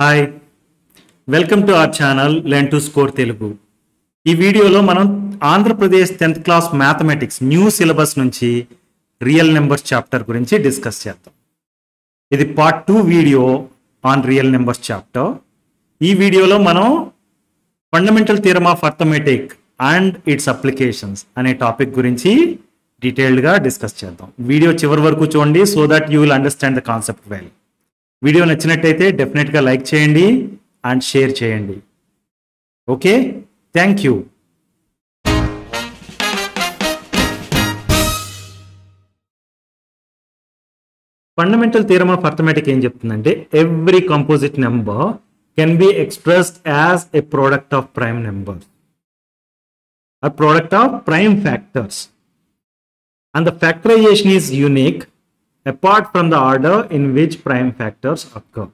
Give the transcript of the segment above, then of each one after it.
Hi welcome to our channel learn to score Telugu. ఈ వీడియోలో మనం Andhra Pradesh 10th class mathematics new syllabus నుంచి real numbers chapter గురించి discuss చేద్దాం. ఇది part 2 video on real numbers chapter. ఈ వీడియోలో మనం fundamental theorem of arithmetic and its applications అనే టాపిక్ గురించి డీటెయిల్డ్గా డిస్కస్ చేద్దాం. వీడియో చివరి వరకు చూడండి so that you will understand the concept well. Video నచ్చినట్టయితే డెఫినెట్గా లైక్ చేయండి అండ్ షేర్ చేయండి. Okay, thank you. Fundamental theorem of arithmetic ఏం చెప్తుందంటే every composite number can be expressed as a product of prime number, a product of prime factors, and the factorization is unique apart from the order in which prime factors occur.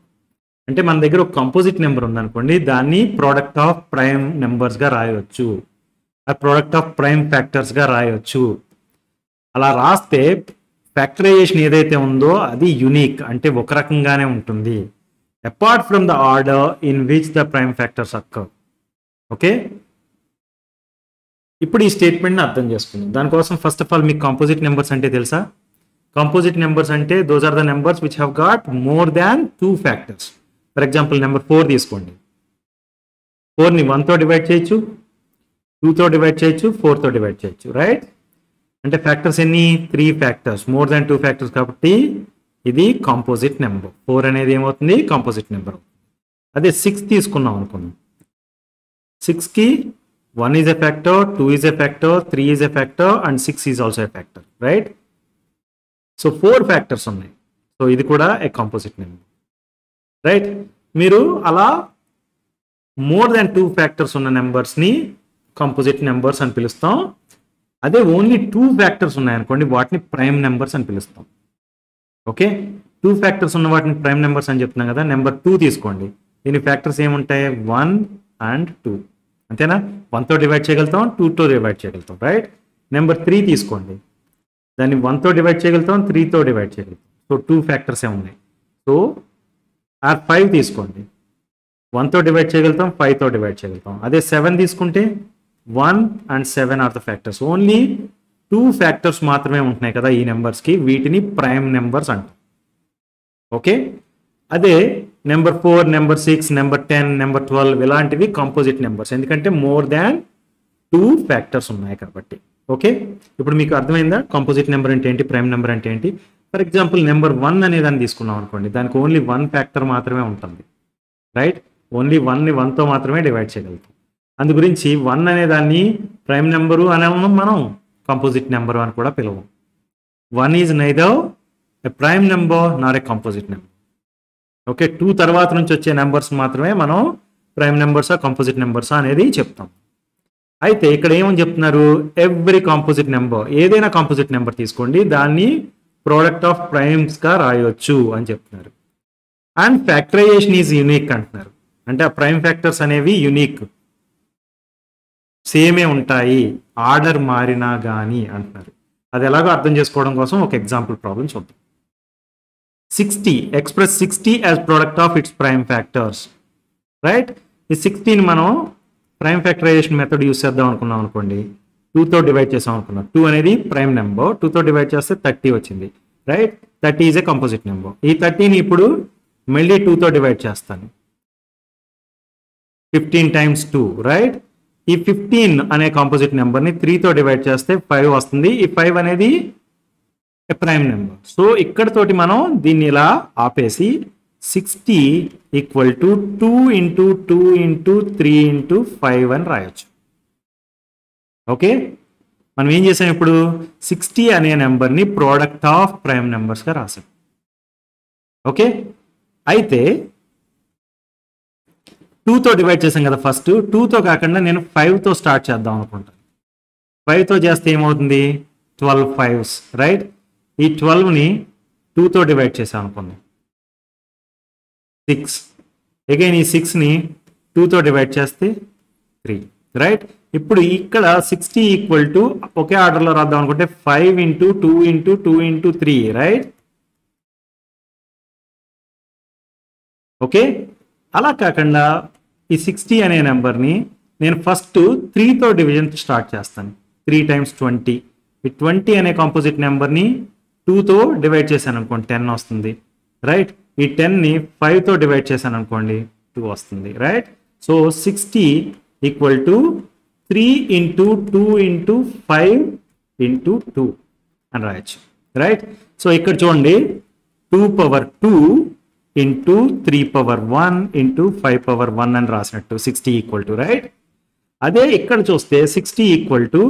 అంటే మన దగ్గర ఒక composite number ఉందనుకోండి, దాన్ని product of prime నెంబర్స్గా రాయవచ్చు, ఆ product of prime ఫ్యాక్టర్స్గా రాయవచ్చు. అలా రాస్తే ఫ్యాక్టరైజేషన్ ఏదైతే ఉందో అది యునిక్, అంటే ఒక రకంగానే ఉంటుంది, apart from the order in which the prime factors occur. Okay, ఇప్పుడు ఈ స్టేట్మెంట్ని అర్థం చేసుకుందాం. దానికోసం ఫస్ట్ ఆఫ్ ఆల్ మీకు కాంపోజిట్ నెంబర్స్ అంటే తెలుసా? కాంపోజిట్ నెంబర్స్ అంటే those are the numbers which have got more than 2 factors. For example number 4 తీసుకోండి. 4ని 1తో డివైడ్ చేయొచ్చు, 2తో డివైడ్ చేయొచ్చు, 4తో డివైడ్ చేయొచ్చు, రైట్? అంటే ఫ్యాక్టర్స్ ఎన్ని? 3 ఫ్యాక్టర్స్, మోర్ దాన్ 2 ఫ్యాక్టర్స్, కాబట్టి ఇది కాంపోజిట్ నెంబర్. 4 అనేది ఏమవుతుంది? Composite number. అదే 6 తీసుకున్నాం అనుకున్నాం. 6కి 1 is a factor, 2 is a factor, 3 is a factor and 6 is also a factor, right? So 4 factors ఉన్నాయి. సో ఇది కూడా ఏ కాంపోజిట్ నెంబర్, రైట్? మీరు అలా మోర్ దాన్ 2 ఫ్యాక్టర్స్ ఉన్న నెంబర్స్ని కాంపోజిట్ నెంబర్స్ అని పిలుస్తాం. అదే ఓన్లీ 2 ఫ్యాక్టర్స్ ఉన్నాయనుకోండి, వాటిని ప్రైమ్ నెంబర్స్ అని పిలుస్తాం. ఓకే, 2 ఫ్యాక్టర్స్ ఉన్న వాటిని ప్రైమ్ నెంబర్స్ అని చెప్తున్నాం కదా. నెంబర్ 2 తీసుకోండి, దీని ఫ్యాక్టర్స్ ఏముంటాయి? 1 and 2, అంతేనా? 1తో డివైడ్ చేయగలుగుతాం, 2తో డివైడ్ చేయగలుగుతాం, రైట్? నెంబర్ 3 తీసుకోండి, దాన్ని 1తో డివైడ్ చేయగలుగుతాం, 3తో డివైడ్ చేయగలుగుతాం. సో 2 ఫ్యాక్టర్సే ఉన్నాయి. సో 5 తీసుకోండి, 1తో డివైడ్ చేయగలుగుతాం, 5తో డివైడ్ చేయగలుగుతాం. అదే 7 తీసుకుంటే 1 and 7 are the factors. Only 2 factors మాత్రమే ఉంటున్నాయి కదా ఈ నెంబర్స్కి, వీటిని ప్రైమ్ నెంబర్స్ అంటాం. ఓకే, అదే నెంబర్ 4, నెంబర్ 6, నెంబర్ 10, నెంబర్ 12 ఇలాంటివి కాంపోజిట్ నెంబర్స్, ఎందుకంటే మోర్ దాన్ 2 ఫ్యాక్టర్స్ ఉన్నాయి కాబట్టి. ఓకే, ఇప్పుడు మీకు అర్థమైందా కాంపోజిట్ నెంబర్ అంటే ఏంటి, ప్రైమ్ నెంబర్ అంటే ఏంటి? ఫర్ ఎగ్జాంపుల్ నెంబర్ 1 అనే దాన్ని తీసుకున్నాం అనుకోండి, దానికి ఓన్లీ 1 ఫ్యాక్టర్ మాత్రమే ఉంటుంది, రైట్? ఓన్లీ 1ని 1తో మాత్రమే డివైడ్ చేయగలుగుతాం. అందు గురించి 1 అనే దాన్ని ప్రైమ్ నెంబరు అని మనం కాంపోజిట్ నెంబరు అని కూడా పిలవం. 1 is neither a prime number Nar a composite number. Okay, 2 తర్వాత నుంచి వచ్చే నెంబర్స్ మాత్రమే మనం ప్రైమ్ నెంబర్సా కాంపోజిట్ నెంబర్సా అనేది చెప్తాం. అయితే ఇక్కడ ఏమని చెప్తున్నారు? ఎవ్రీ కాంపోజిట్ నెంబర్, ఏదైనా కాంపోజిట్ నెంబర్ తీసుకోండి, దాన్ని ప్రోడక్ట్ ఆఫ్ ప్రైమ్స్గా రాయొచ్చు అని చెప్తున్నారు. అండ్ ఫ్యాక్టరైజేషన్ ఈజ్ యూనిక్ అంటున్నారు, అంటే ఆ ప్రైమ్ ఫ్యాక్టర్స్ అనేవి యూనిక్, సేమే ఉంటాయి, ఆర్డర్ మారినా కానీ అంటున్నారు. అది ఎలాగో అర్థం చేసుకోవడం కోసం ఒక ఎగ్జాంపుల్ ప్రాబ్లం చూద్దాం. 60, express 60 as product of its prime factors, right? ఈ 60ని మనం ప్రైమ్ ఫ్యాక్టరైజేషన్ మెథడ్ యూస్ చేద్దాం అనుకున్నాం అనుకోండి, 2తో డివైడ్ చేసాం అనుకున్నాం. 2 అనేది ప్రైమ్ నెంబర్, 2తో డివైడ్ చేస్తే 30 వచ్చింది, right? 30 is a composite number. ఈ 30ని ఇప్పుడు మళ్ళీ 2తో డివైడ్ చేస్తాను, 15 times 2, రైట్? ఈ 15 అనే కాంపోజిట్ నెంబర్ని 3తో డివైడ్ చేస్తే 5 వస్తుంది. ఈ 5 అనేది ప్రైమ్ నెంబర్. సో ఇక్కడతోటి మనం దీన్ని ఇలా ఆపేసి 60 equal to 2 into 2 into 3 into 5 అని రాయొచ్చు. ఓకే, మనం ఏం చేసాం ఇప్పుడు? 60 అనే నెంబర్ని ప్రోడక్ట్ ఆఫ్ ప్రైమ్ నెంబర్స్గా రాసాం. ఓకే, అయితే 2తో డివైడ్ చేసాం కదా ఫస్ట్. 2తో కాకుండా నేను 5తో స్టార్ట్ చేద్దాం అనుకుంటాను. 5తో చేస్తే ఏమవుతుంది? 12 5s, రైట్? ఈ 12ని 2తో డివైడ్ చేసాం అనుకుందాం, 6. అగైన్ ఈ 6ని 2తో డివైడ్ చేస్తే 3, రైట్? ఇప్పుడు ఇక్కడ 60 ఈక్వల్ టు ఒకే ఆర్డర్లో రాద్దాం అనుకుంటే 5 into 2 into 2 into 3, right? Okay, అలా కాకుండా ఈ 60 అనే నెంబర్ని నేను ఫస్ట్ 3తో డివిజన్ స్టార్ట్ చేస్తాను. 3 times 20. ఈ 20 అనే కాంపోజిట్ నెంబర్ని 2తో డివైడ్ చేశాను అనుకోండి 10 వస్తుంది, రైట్. ఈ 10ని 5తో డివైడ్ చేశాను అనుకోండి 2 వస్తుంది, right. So 60 equal to 3 into 2 into 5 into 2 అని రాయొచ్చు, రైట్. సో ఇక్కడ చూడండి 2 power 2 into 3 power 1 into 5 power 1 అని రాసినట్టు 60 ఈక్వల్ టు, రైట్. అదే ఇక్కడ చూస్తే 60 equal to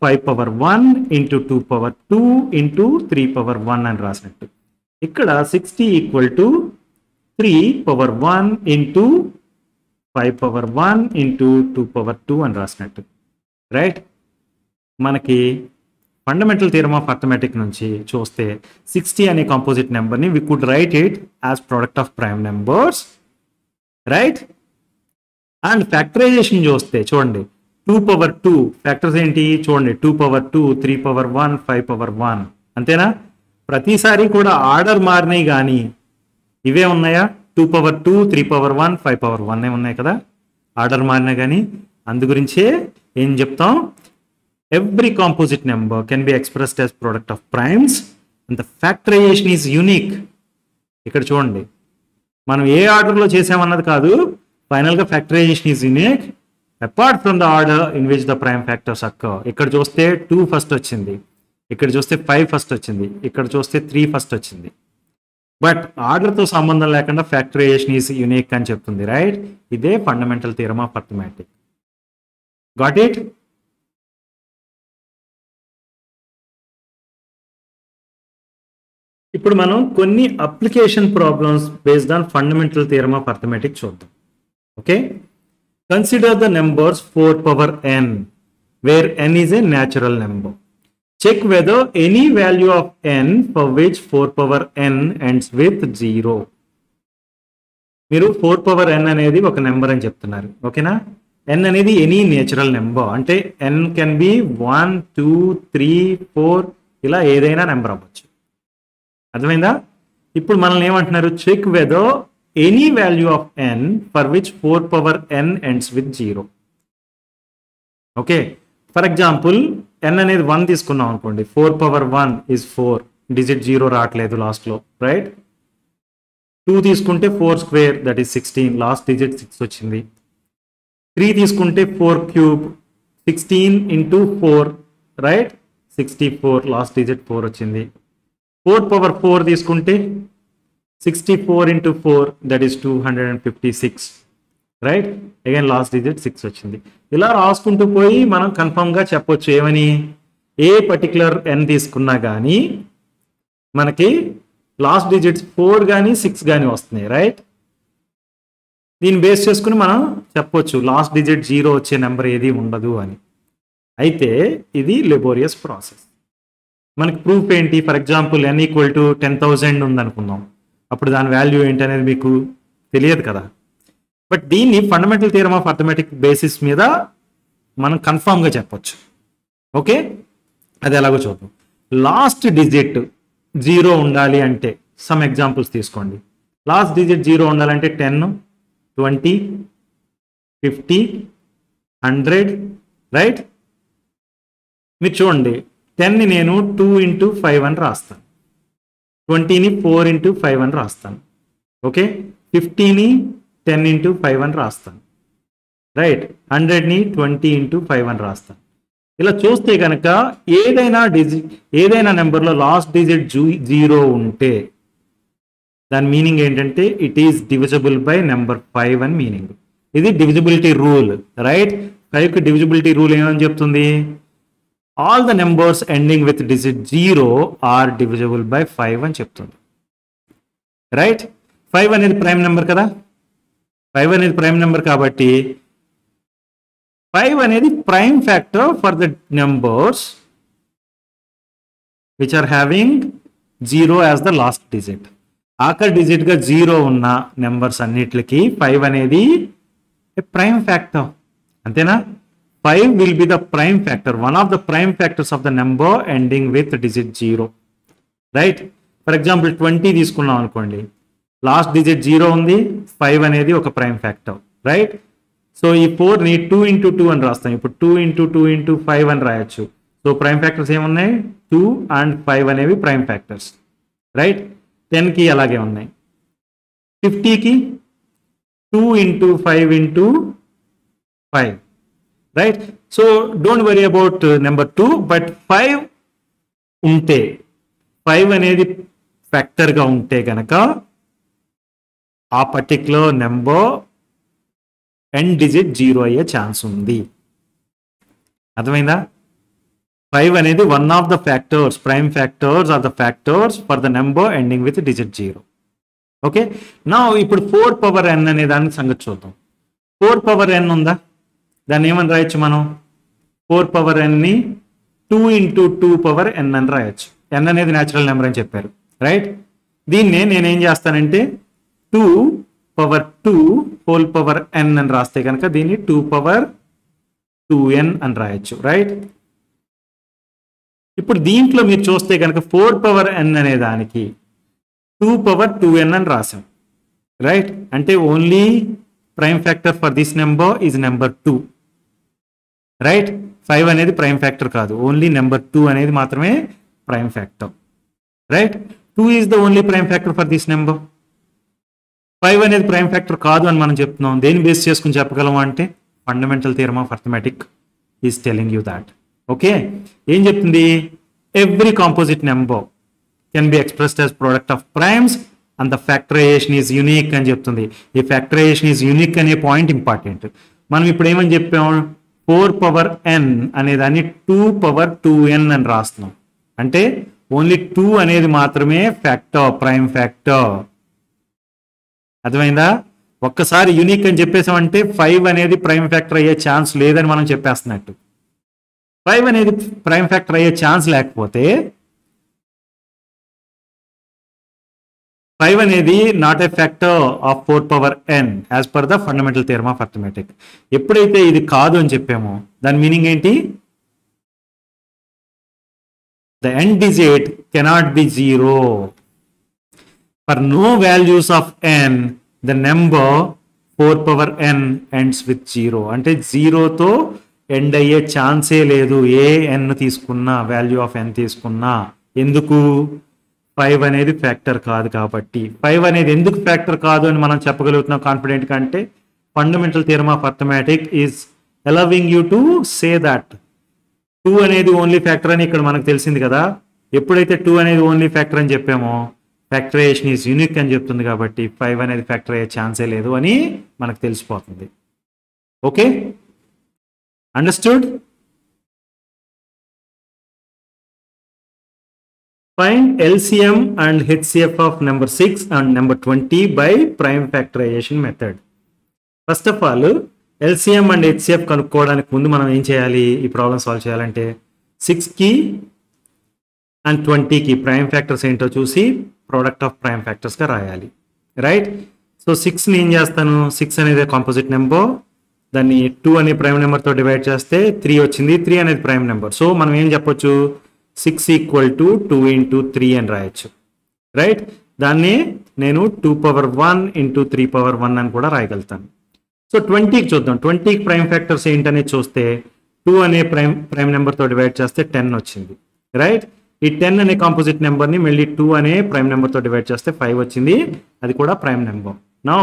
5 power 1 into 2 power 2 into 3 power 1 అని రాసినట్టు. ఇక్కడ 60 equal to 3 power 1 into 5 power 1 into 2 power 2 అని రాసినట్టు, రైట్. మనకి ఫండమెంటల్ థియరమ్ ఆఫ్ అర్థమెటిక్ నుంచి చూస్తే 60 అనే కాంపోజిట్ నెంబర్ని we could write it as product of prime numbers, right. And factorization చూస్తే చూడండి 2 power 2 ఫ్యాక్టర్స్ ఏంటి చూడండి, 2 power 2 3 power 1 5 power 1 అంతేనా. ప్రతిసారి కూడా ఆర్డర్ మారినాయి కానీ ఇవే ఉన్నాయా, 2 power 2 3 power 1 5 power 1 ఉన్నాయి కదా, ఆర్డర్ మారినా కానీ. అందు గురించే ఏం చెప్తాం, every composite number can be expressed as product of primes and the factorization is unique. ఇక్కడ చూడండి మనం ఏ ఆర్డర్లో చేసామన్నది కాదు, ఫైనల్గా factorization is unique apart from the order in which the prime factors occur. ఇక్కడ చూస్తే 2 ఫస్ట్ వచ్చింది, ఇక్కడ చూస్తే 5 ఫస్ట్ వచ్చింది, ఇక్కడ చూస్తే 3 ఫస్ట్ వచ్చింది. బట్ ఆర్డర్తో సంబంధం లేకుండా ఫ్యాక్టరైజేషన్ ఈజ్ యూనిక్ అని చెప్తుంది, రైట్. ఇదే fundamental theorem of arithmetic. Got it? ఇప్పుడు మనం కొన్ని application problems based on fundamental theorem of arithmetic చూద్దాం. Okay, consider the numbers 4 power n where n is a natural number. Check whether any value of n for which 4 power n ends with 0. మీరు 4 power n అనేది ఒక number అని చెప్తున్నారు, ఓకేనా. n అనేది any natural number, అంటే n can be 1 2 3 4 ఇలా ఏదైనా నెంబర్ అవ్వచ్చు. అర్థమైందా? ఇప్పుడు మనల్ని ఏమంటున్నారు, check whether any value of n for which 4 power n ends with 0. Okay, for example n అనేది 1 తీసుకున్నాం అనుకోండి, 4 power 1 ఈజ్ 4, డిజిట్ 0 రావట్లేదు లాస్ట్లో, రైట్. 2 తీసుకుంటే 4 square that is 16, last digit 6 వచ్చింది. 3 తీసుకుంటే 4 cube 16 into 4, right, 64, last digit 4 వచ్చింది. 4 power 4 తీసుకుంటే 64 into 4 that is 256, right. Again last digit 6 వచ్చింది. ఇలా రాసుకుంటూ పోయి మనం కన్ఫర్మ్గా చెప్పొచ్చు ఏమని, ఏ పర్టికులర్ n తీసుకున్నా కానీ మనకి లాస్ట్ డిజిట్స్ 4 కానీ 6 కానీ వస్తున్నాయి, రైట్. దీన్ని బేస్ చేసుకుని మనం చెప్పొచ్చు లాస్ట్ డిజిట్ 0 వచ్చే నెంబర్ ఏది ఉండదు అని. అయితే ఇది లెబోరియస్ ప్రాసెస్. మనకి ప్రూఫ్ ఏంటి, for example n equal to 10,000 ఉందనుకుందాం, అప్పుడు దాని వాల్యూ ఏంటి అనేది మీకు తెలియదు కదా. బట్ దీన్ని fundamental theorem of arithmetic basis మీద మనం కన్ఫామ్గా చెప్పొచ్చు. ఓకే, అది ఎలాగో చూద్దాం. లాస్ట్ డిజిట్ 0 ఉండాలి అంటే సమ్ ఎగ్జాంపుల్స్ తీసుకోండి. లాస్ట్ డిజిట్ 0 ఉండాలంటే 10 20 50 100, రైట్. మీరు చూడండి 10ని నేను 2 into 5 అని రాస్తాను, 20ని 4 into 5 అని రాస్తాను, ఓకే. 50ని 10 into 5 అని రాస్తాను, రైట్. 100ని 20 into 5 అని రాస్తాను. ఇలా చూస్తే కనుక ఏదైనా నెంబర్లో లాస్ట్ డిజిట్ 0 ఉంటే దాని మీనింగ్ ఏంటంటే it is divisible by number 5 అని మీనింగ్. ఇది డివిజిబిలిటీ రూల్, రైట్. 5కి డివిజిబిలిటీ రూల్ ఏమని చెప్తుంది, all the numbers ending with digit 0 are divisible by 5 అని చెప్తుంది, రైట్. 5 అనేది ప్రైమ్ నెంబర్ కదా, 5 అనేది ప్రైమ్ నెంబర్ కాబట్టి 5 అనేది prime factor for the numbers which are having 0 as the last digit. ఆఖరి డిజిట్గా 0 ఉన్న నెంబర్స్ అన్నిటికి 5 అనేది ప్రైమ్ ఫ్యాక్టర్, అంతేనా. 5 will be the prime factor, one of the prime factors of the number ending with digit 0, right. For example 20 తీసుకున్నాం అనుకోండి, last digit 0 ఉంది, 5 అనేది ఒక ప్రైమ్ ఫ్యాక్టర్, రైట్? సో ఈ 4ని 2 into 2 అని రాస్తాం. ఇప్పుడు 2 into 2 into 5 అని రాయొచ్చు. సో ప్రైమ్ ఫ్యాక్టర్స్ ఏమున్నాయి? 2 and 5 అనేవి ప్రైమ్ ఫ్యాక్టర్స్, రైట్? 10కి అలాగే ఉన్నాయి. 50కి 2 into 5 into 5, right? So don't worry about number 2, but 5 ఉంటే, 5 అనేది ఫ్యాక్టర్గా ఉంటే కనుక ఆ పర్టిక్యులర్ నెంబర్ ఎండ్ డిజిట్ 0 అయ్యే ఛాన్స్ ఉంది. అర్థమైందా? 5 అనేది one of the factors, prime factors are the factors for the number ending with digit 0. Okay, నా ఇప్పుడు 4 power n అనే దానికి సంగతి చూద్దాం. 4 power n ఉందా? దాన్ని ఏమని రాయొచ్చు మనం? 4 power n ని 2 into 2 power n అని రాయొచ్చు. n అనేది న్యాచురల్ నెంబర్ అని చెప్పారు, రైట్? దీన్నే నేనేం చేస్తానంటే 2 power 2 whole power n అని రాస్తే కనుక దీన్ని 2 power 2n అని రాయొచ్చు, రైట్? ఇప్పుడు దీంట్లో మీరు చూస్తే కనుక 4 power n అనే దానికి 2 power 2n అని రాసాం, రైట్? అంటే only prime factor for this number is number 2, right? 5 అనేది ప్రైమ్ ఫ్యాక్టర్ కాదు, ఓన్లీ నెంబర్ 2 అనేది మాత్రమే prime factor, right? 2 is the only prime factor for this number. 5 అనేది ప్రైమ్ ఫ్యాక్టర్ కాదు అని మనం చెప్తున్నాం. దేని బేస్ చేసుకుని చెప్పగలము అంటే fundamental theorem of arithmetic is telling you that. Okay, ఏం చెప్తుంది? Every composite number can be expressed as product of primes and the factorization is unique అని చెప్తుంది. ఈ ఫ్యాక్టరైజేషన్ ఈజ్ యూనిక్ అనే పాయింట్ ఇంపార్టెంట్. మనం ఇప్పుడు ఏమని చెప్పాము? 4 power n అనే దాన్ని 2 power 2n అని రాస్తున్నాం. అంటే ఓన్లీ 2 అనేది మాత్రమే ఫ్యాక్టర్, ప్రైమ్ ఫ్యాక్టర్. అర్థమైందా? ఒక్కసారి యూనిక్ అని చెప్పేసామంటే 5 అనేది ప్రైమ్ ఫ్యాక్టర్ అయ్యే ఛాన్స్ లేదని మనం చెప్పేస్తున్నట్టు. 5 అనేది ప్రైమ్ ఫ్యాక్టర్ అయ్యే ఛాన్స్ లేకపోతే 5 అనేది not a factor of 4 power n as per the fundamental theorem of arithmetic. ఎప్పుడైతే ఇది కాదు అని చెప్పామో దాని మీనింగ్ ఏంటి? The end digit cannot be 0. For no values of n, the number 4 power n ends with 0. అంటే 0తో ఎండ్ అయ్యే ఛాన్సే లేదు ఏ n తీసుకున్నా, వాల్యూ ఆఫ్ n తీసుకున్నా. ఎందుకు? 5 అనేది ఫ్యాక్టర్ కాదు కాబట్టి. 5 అనేది ఎందుకు ఫ్యాక్టర్ కాదు అని మనం చెప్పగలుగుతున్నాం కాన్ఫిడెంట్ కంటే fundamental theorem of arithmetic is allowing you to say that 2 అనేది ఓన్లీ ఫ్యాక్టర్ అని ఇక్కడ మనకు తెలిసింది కదా. ఎప్పుడైతే 2 అనేది ఓన్లీ ఫ్యాక్టర్ అని చెప్పామో ఫ్యాక్టరైజేషన్ ఈజ్ యూనిక్ అని చెప్తుంది కాబట్టి 5 అనేది ఫ్యాక్టర్ అయ్యే ఛాన్సే లేదు అని మనకు తెలిసిపోతుంది. Okay, understood? Find LCM and HCF of number 6 and number 20 by prime factorization method. First of all, LCM and HCF కనుక్కోవడానికి ముందు మనం ఏం చేయాలి? ఈ ప్రాబ్లం సాల్వ్ చేయాలంటే 6కి అండ్ 20కి ప్రైమ్ ఫ్యాక్టర్స్ ఏంటో చూసి ప్రోడక్ట్ ఆఫ్ ప్రైమ్ ఫ్యాక్టర్స్గా రాయాలి, రైట్? సో 6ని ఏం చేస్తాను? 6 అనేది కాంపోజిట్ నెంబర్, దాన్ని 2 అనే ప్రైమ్ నెంబర్తో డివైడ్ చేస్తే 3 వచ్చింది. 3 అనేది ప్రైమ్ నెంబర్. సో మనం ఏం చెప్పొచ్చు? 6 ఈక్వల్ టు 2 into 3 అని రాయొచ్చు, రైట్? దాన్ని నేను 2 power 1 into 3 power 1 అని కూడా రాయగలుగుతాను. సో 20కి చూద్దాం. 20కి ప్రైమ్ ఫ్యాక్టర్స్ ఏంటనేది చూస్తే 2 అనే ప్రైమ్ నెంబర్తో డివైడ్ చేస్తే 10 వచ్చింది, రైట్? ఈ 10 అనే కాంపోజిట్ నెంబర్ని మళ్ళీ 2 అనే ప్రైమ్ నెంబర్తో డివైడ్ చేస్తే 5 వచ్చింది. అది కూడా prime number. Now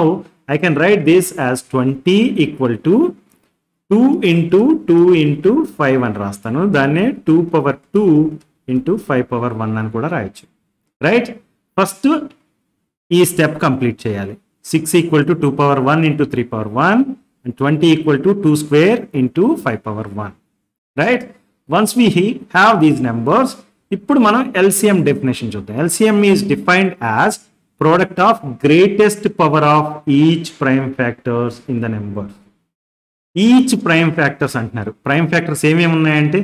I can write this as 20 equal to 2 into 2 into 5 అని రాస్తాను. దాన్నే 2 power 2 into 5 power 1 అని కూడా రాయొచ్చు, రైట్? ఫస్ట్ ఈ స్టెప్ కంప్లీట్ చేయాలి. 6 equal to 2 power 1 into 3 power 1 and 20 equal to 2 square into 5 power 1, right? Once we have these numbers, ఇప్పుడు మనం LCM డెఫినేషన్ చూద్దాం. LCM is defined as product of greatest power of each prime factors in the number. Each prime factors అంటున్నారు. Prime factors ఏమేమి ఉన్నాయంటే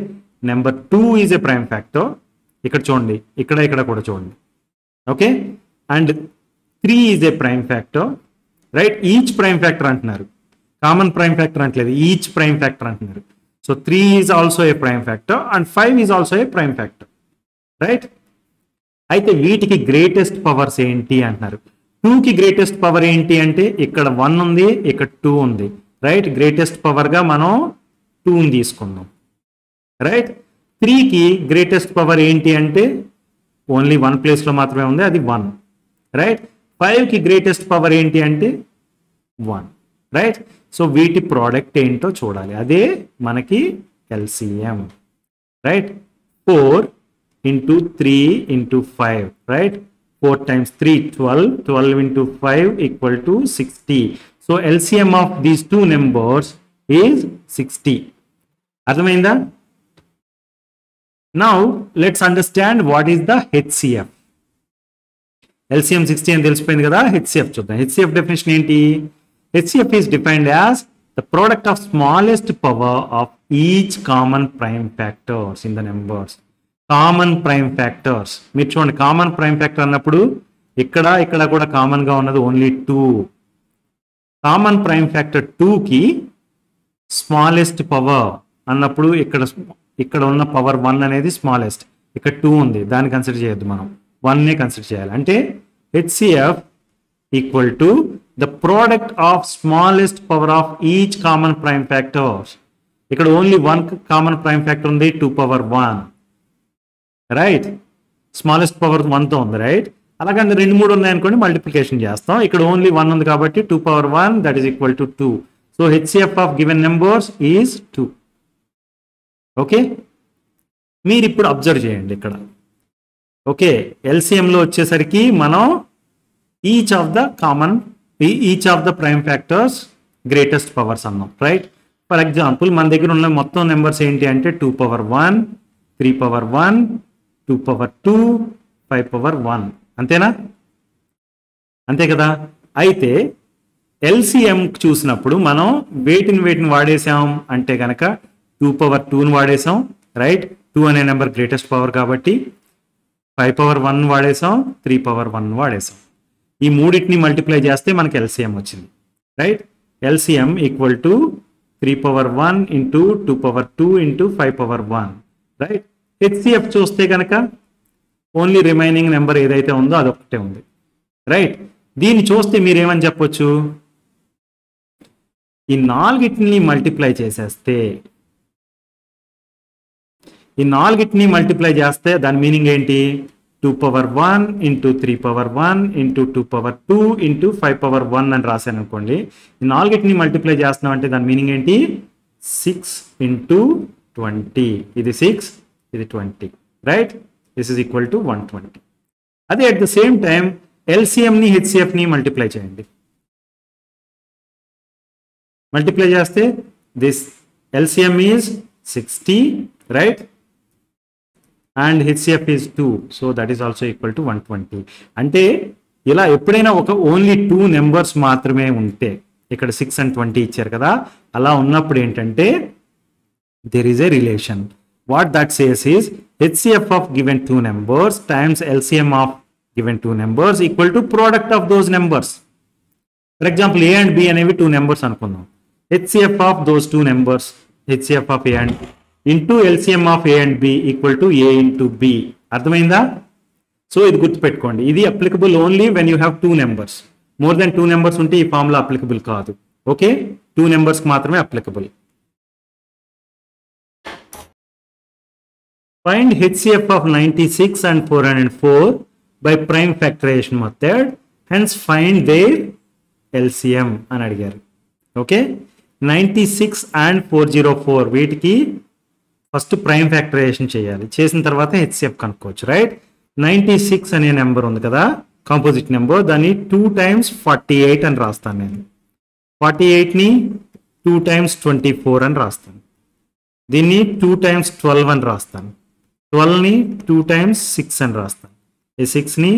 number 2 is a prime factor. ఇక్కడ చూడండి, ఇక్కడ కూడా చూడండి, okay? And 3 is a prime factor, right? Each prime factor అంటున్నారు, common prime factor అంటలేదు, ఈచ్ ప్రైమ్ ఫ్యాక్టర్ అంటున్నారు. So 3 is also a prime factor and 5 is also a prime factor, right? అయితే వీటికి గ్రేటెస్ట్ పవర్స్ ఏంటి అంటున్నారు. 2కి greatest power ఏంటి అంటే ఇక్కడ 1 ఉంది, ఇక్కడ 2 ఉంది, రైట్. గ్రేటెస్ట్ పవర్గా మనం 2ని తీసుకుందాం, రైట్. 3కి గ్రేటెస్ట్ పవర్ ఏంటి అంటే ఓన్లీ 1 ప్లేస్లో మాత్రమే ఉంది, అది 1, రైట్. 5కి గ్రేటెస్ట్ పవర్ ఏంటి అంటే 1, రైట్. సో వీటి ప్రోడక్ట్ ఏంటో చూడాలి, అదే మనకి LCM, right. 4 into 3 into 5, right. 4 times 3, 12, 12 into 5 equal to 60. So LCM of these two numbers is 60. అర్థమైందా? Now let's understand what is the HCF. LCM 60 అని తెలిసిపోయింది కదా, HCF చూద్దాం. HCF definition ఏంటి? HCF is defined as the product of smallest power of each common prime factors in the numbers. Common prime factors మీరు చూడండి, common prime factor అన్నప్పుడు ఇక్కడ కూడా కామన్గా ఉన్నది ఓన్లీ 2. కామన్ ప్రైమ్ ఫ్యాక్టర్ 2కి స్మాలెస్ట్ పవర్ అన్నప్పుడు ఇక్కడ ఉన్న పవర్ 1 అనేది స్మాలెస్ట్, ఇక్కడ 2 ఉంది, దాన్ని కన్సిడర్ చేయొద్దు, మనం 1నే కన్సిడర్ చేయాలి. అంటే HCF equal to the product of smallest power of each common prime factors. ఇక్కడ ఓన్లీ 1 కామన్ ప్రైమ్ ఫ్యాక్టర్ ఉంది, 2 పవర్ 1, రైట్. స్మాలెస్ట్ పవర్ 1తో ఉంది, రైట్. అలాగే 2, 3 ఉన్నాయనుకోండి, మల్టిప్లికేషన్ చేస్తాం. ఇక్కడ ఓన్లీ 1 ఉంది కాబట్టి 2 power 1 that is equal to 2. So HCF of given numbers is 2. Okay, మీరు ఇప్పుడు అబ్జర్వ్ చేయండి ఇక్కడ. ఓకే, LCMలో వచ్చేసరికి మనం each of the prime factors greatest powers అన్నాం, రైట్. ఫర్ ఎగ్జాంపుల్ మన దగ్గర ఉన్న మొత్తం నెంబర్స్ ఏంటి అంటే 2 పవర్ 1, 3 పవర్ 1, 2 పవర్ 2, 5 పవర్ 1, అంతేనా? అంతే కదా. అయితే LCM చూసినప్పుడు మనం వేటిని వాడేసాం అంటే కనుక 2 పవర్ 2ని వాడేసాం, రైట్. 2 అనే నెంబర్ గ్రేటెస్ట్ పవర్ కాబట్టి. 5 పవర్ 1 వాడేసాం, 3 పవర్ 1 వాడేసాం. ఈ మూడింటిని మల్టిప్లై చేస్తే మనకి LCM వచ్చింది, right. LCM equal to 3 power 1 into 2 power 2 into 5 power 1, right. HCF చూస్తే కనుక ఓన్లీ రిమైనింగ్ నెంబర్ ఏదైతే ఉందో అదొకటే ఉంది, రైట్. దీన్ని చూస్తే మీరేమని చెప్పొచ్చు, ఈ 4ని మల్టిప్లై చేసేస్తే, దాని మీనింగ్ ఏంటి? 2 power 1 into 3 power 1 into 2 power 2 into 5 power 1 అని రాశాను అనుకోండి. ఈ 4ని మల్టిప్లై చేస్తున్నాం అంటే దాని మీనింగ్ ఏంటి? 6 ఇంటూ 20, ఇది 6, ఇది 20, right. This is equal to 120. అదే అట్ ద సేమ్ టైం LCMని HCFని మల్టిప్లై చేయండి. మల్టిప్లై చేస్తే this LCM is 60, right, and HCF is 2, so that is also equal to 120. అంటే ఇలా ఎప్పుడైనా ఓన్లీ 2 నెంబర్స్ మాత్రమే ఉంటే, ఇక్కడ 6 and 20 ఇచ్చారు కదా, అలా ఉన్నప్పుడు ఏంటంటే there is a relation. What that says is HCF of given 2 numbers times LCM of given 2 numbers equal to product of those numbers. For example, A and B అనేవి 2 numbers అనుకుందాం. HCF of those 2 numbers, HCF of A and B into LCM of A and B equal to A into B. అర్థమైందా? So ఇది గుర్తుపెట్టుకోండి, ఇది applicable only when you have 2 numbers. More than 2 numbers ఉంటే ఈ formula applicable కాదు. Okay, 2 numbers మాత్రమే applicable. Find HCF of 96 and 404 by prime factorization method, hence find their LCM అని అడిగారు. ఓకే, 96 and 404 వీటికి ఫస్ట్ ప్రైమ్ ఫ్యాక్టరైజేషన్ చేయాలి, చేసిన తర్వాత HCF కనుక్కోవచ్చు, రైట్. 96 అనే నెంబర్ ఉంది కదా, కాంపోజిట్ నెంబర్, దాన్ని 2 times 48 అని రాస్తాను నేను. 48ని 2 times 24 అని రాస్తాను. దీన్ని 2 times 12 అని రాస్తాను. 12ని 2 times 6 అని రాస్తాను. ఈ 6ని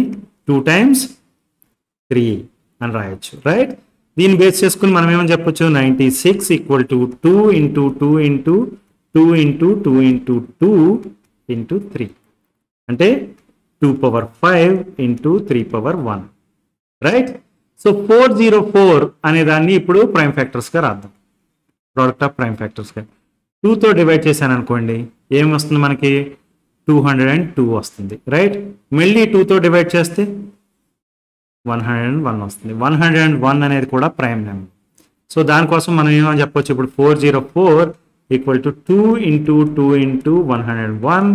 2 times 3 అని రాయొచ్చు, రైట్. దీన్ని బేస్ చేసుకుని మనం ఏమని చెప్పొచ్చు, 96 equal to 2 into 2 into 2 into 2 into 2 into 3 అంటే 2 power 5 into 3 power 1, right. So 404 అనే దాన్ని ఇప్పుడు ప్రైమ్ ఫ్యాక్టర్స్గా రాద్దాం, ప్రోడక్ట్ ఆఫ్ ప్రైమ్ ఫ్యాక్టర్స్గా. 2తో డివైడ్ చేశాను అనుకోండి, ఏం వస్తుంది మనకి? 202 వస్తుంది, రైట్. మళ్ళీ 2తో డివైడ్ చేస్తే 101 వస్తుంది. 101 అనేది కూడా ప్రైమ్ నెంబర్. సో దానికోసం మనం ఏమని చెప్పొచ్చు, ఇప్పుడు 404 equal to 2 into 2 into 101,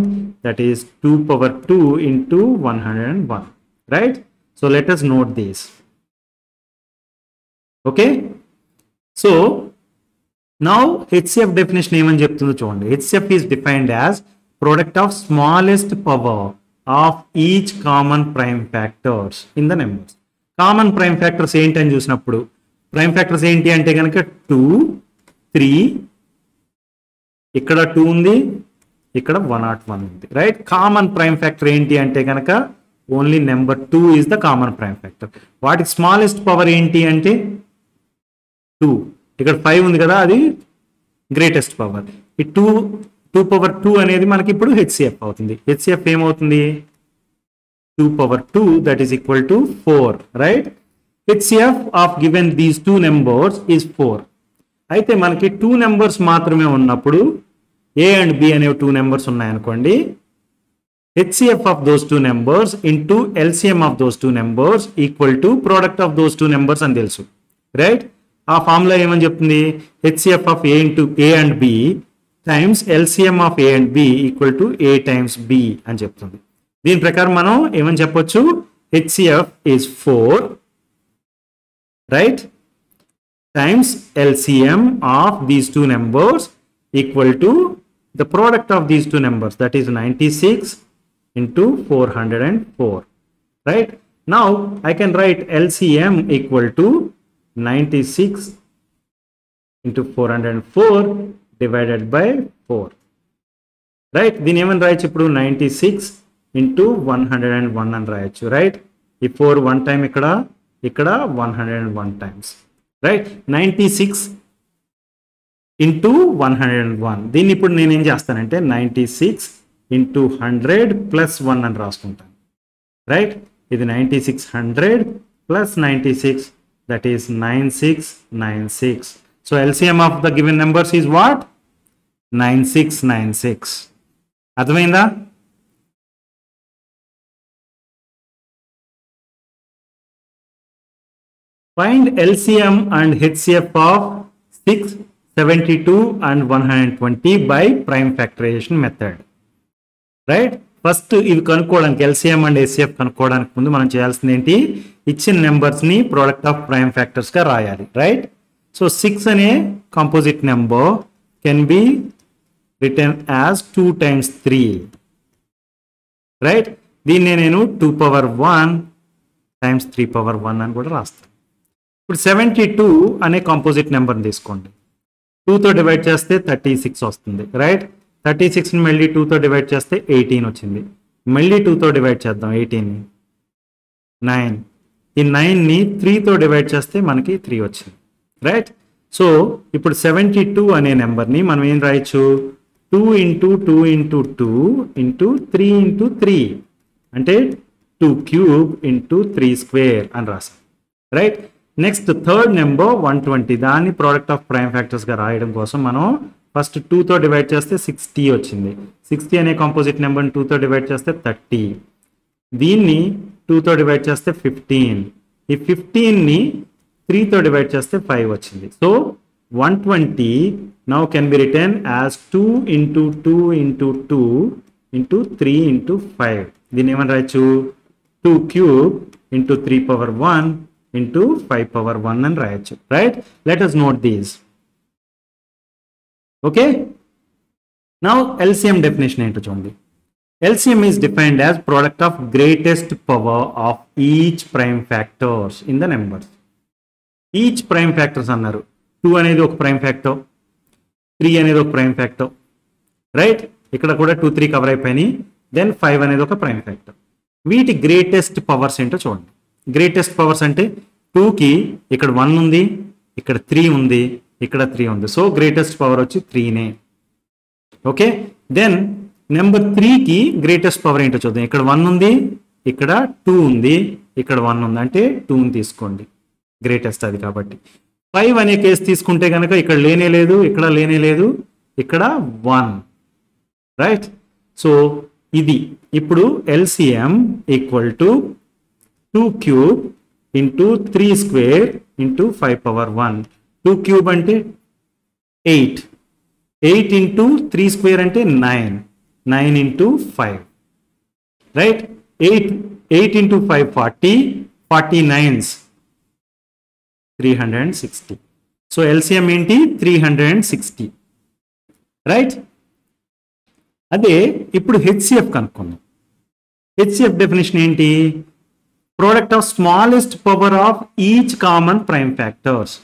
that is 2 power 2 into 101, right? So let us note this. Okay, so now HCF definition ఏమని చెప్తుందో చూడండి. HCF is defined as product of smallest power of each common prime factors in the numbers. Common prime factors ఏంటి అని చూసినప్పుడు prime factors ఏంటి అంటే కనుక 2, 3, ఇక్కడ 2 ఉంది, ఇక్కడ 101 ఉంది, రైట్? కామన్ ప్రైమ్ ఫ్యాక్టర్ ఏంటి అంటే కనుక only number 2 is the common prime factor. వాటికి స్మాలెస్ట్ పవర్ ఏంటి అంటే 2. ఇక్కడ 5 ఉంది కదా, అది గ్రేటెస్ట్ పవర్. ఈ 2 పవర్ 2 అనేది మనకి ఇప్పుడు హెచ్సిఎఫ్ అవుతుంది. హెచ్సిఎఫ్ ఏమవుతుంది? 2 power 2, that is equal to 4, right? HCF of given these two numbers is 4. అయితే మనకి 2 నెంబర్స్ మాత్రమే ఉన్నప్పుడు A and B అనే 2 నెంబర్స్ ఉన్నాయనుకోండి, HCF of those 2 numbers into LCM of those 2 numbers equal to product of those 2 numbers అని తెలుసు, right? ఆ formula ఏమని చెప్తుంది? HCF of A into A and B times LCM of A and B equal to A times B అని చెప్తుంది. దీని ప్రకారం మనం ఏమని చెప్పొచ్చు? HCF is 4, right, times LCM of these two numbers equal to the product of these two numbers, that is 96 into 404, right? Now I can write LCM equal to 96 into 404 divided by 4, right? దీని ఏమని రాయొచ్చు ఇప్పుడు? 96 into 101 అని రాయొచ్చు, right? ఈ 4 1 time ఇక్కడ 101 times, right? 96 into 101. దీన్ని ఇప్పుడు నేను ఏం చేస్తానంటే 96 into 100 plus 1 అని రాసుకుంటాను, రైట్? ఇది 96 100 plus 96, that is 9696. So LCM of the given numbers is what? 9696. అర్థమైందా? Find LCM and HCF of 6, 72 and 120 by prime factorization method, right? First ఇవి కనుక్కోవడానికి LCM అండ్ HCF కనుక్కోవడానికి ముందు మనం చేయాల్సింది ఏంటి? ఇచ్చిన నెంబర్స్ ని ప్రోడక్ట్ ఆఫ్ ప్రైమ్ ఫ్యాక్టర్స్ గా రాయాలి, రైట్? సో 6 అనే composite number can B return as 2 times 3, right? దీన్ని నేను 2 power 1 times 3 power 1 అని కూడా రాస్తాను. ఇప్పుడు 72 అనే కాంపోజిట్ నెంబర్ని తీసుకోండి. 2తో డివైడ్ చేస్తే 36 వస్తుంది, రైట్? 36ని మళ్ళీ 2తో డివైడ్ చేస్తే 18 వచ్చింది. మళ్ళీ 2తో డివైడ్ చేద్దాం 18ని, 9. ఈ 9ని 3తో డివైడ్ చేస్తే మనకి 3 వచ్చింది, రైట్? సో ఇప్పుడు 72 అనే నెంబర్ని మనం ఏం రాయొచ్చు? 2 into 2 into 2 into 3 into 3 అంటే 2 cube into 3 square అని రాసాం, రైట్? నెక్స్ట్ థర్డ్ నెంబర్ 120, దాన్ని ప్రోడక్ట్ ఆఫ్ ప్రైమ్ ఫ్యాక్టర్స్ గా రాయడం కోసం మనం ఫస్ట్ 2తో డివైడ్ చేస్తే 60 వచ్చింది. 60 అనే కాంపోజిట్ నెంబర్ని 2తో డివైడ్ చేస్తే 30, దీన్ని 2తో డివైడ్ చేస్తే 15, ఈ 15ని 3తో డివైడ్ చేస్తే 5 వచ్చింది. So 120 now can be written as 2 into 2 into 2 into 3 into 5. దీన్ని ఏమని రాయొచ్చు? 2 cube into 3 power 1 into 5 power 1 అని రాయొచ్చు, right? Let us note these. Okay, now LCM definition ఏంటో చూడండి. LCM is defined as product of greatest power of each prime factors in the numbers. Each prime factors అన్నారు. 2 అనేది ఒక prime factor, 3 అనేది ఒక prime factor, right? ఇక్కడ కూడా 2 3 cover అయిపోయినాయి. దెన్ 5 అనేది ఒక ప్రైమ్ ఫ్యాక్టర్. వీటి గ్రేటెస్ట్ పవర్స్ ఏంటో చూడండి. గ్రేటెస్ట్ పవర్స్ అంటే 2కి ఇక్కడ 1 ఉంది, ఇక్కడ 3 ఉంది, ఇక్కడ 3 ఉంది. సో గ్రేటెస్ట్ పవర్ వచ్చి 3నే, ఓకే? దెన్ నెంబర్ 3కి గ్రేటెస్ట్ పవర్ ఏంటో చూద్దాం. ఇక్కడ 1 ఉంది, ఇక్కడ 2 ఉంది, ఇక్కడ 1 ఉంది, అంటే 2ని తీసుకోండి, గ్రేటెస్ట్ అది కాబట్టి. 5 అనే కేసు తీసుకుంటే కనుక ఇక్కడ లేనే లేదు, ఇక్కడ లేనే లేదు, ఇక్కడ 1, రైట్? సో ఇది ఇప్పుడు LCM equal to 2 cube into 3 square into 5 power 1. 2 cube అంటే 8. 8 ఇంటూ 3 స్క్వేర్ అంటే 9. 9 into 5. Right? 8 into 5 40. 49s 360. So LCM ఏంటి? 360. రైట్? అదే ఇప్పుడు హెచ్సిఎఫ్ కనుక్కుందాం. హెచ్సిఎఫ్ డెఫినేషన్ ఏంటి? Product of smallest power of each common prime factors.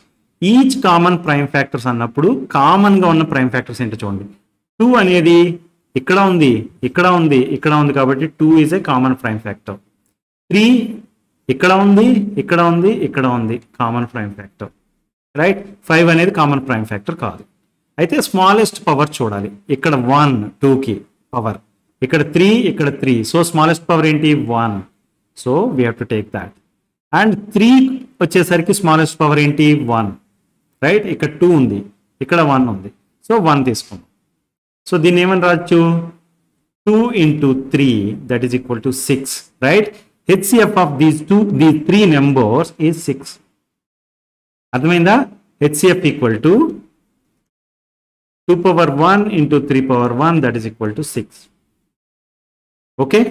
Each common prime factors అన్నప్పుడు కామన్గా ఉన్న ప్రైమ్ ఫ్యాక్టర్స్ ఏంటో చూడండి. 2 అనేది ఇక్కడ ఉంది, ఇక్కడ ఉంది, ఇక్కడ ఉంది కాబట్టి 2 is a common prime factor. 3 ఇక్కడ ఉంది, ఇక్కడ ఉంది, ఇక్కడ ఉంది, కామన్ ప్రైమ్ ఫ్యాక్టర్. రైట్? 5 అనేది కామన్ ప్రైమ్ ఫ్యాక్టర్ కాదు. అయితే స్మాలెస్ట్ పవర్ చూడాలి. ఇక్కడ 1 2కి పవర్, ఇక్కడ 3, ఇక్కడ 3. సో స్మాలెస్ట్ పవర్ ఏంటి? 1. So we have to take that. And 3 వచ్చేసరికి స్మాలెస్ట్ పవర్ ఏంటి? 1. రైట్? ఇక్కడ 2 ఉంది, ఇక్కడ 1 ఉంది. సో 1 తీసుకుందాం. సో దీన్ని ఏమని రాయొచ్చు? 2 into 3 that is equal to 6. Right? HCF of these 3 numbers is 6. అర్థమైందా? HCF equal to 2 power 1 into 3 power 1 that is equal to 6. Okay?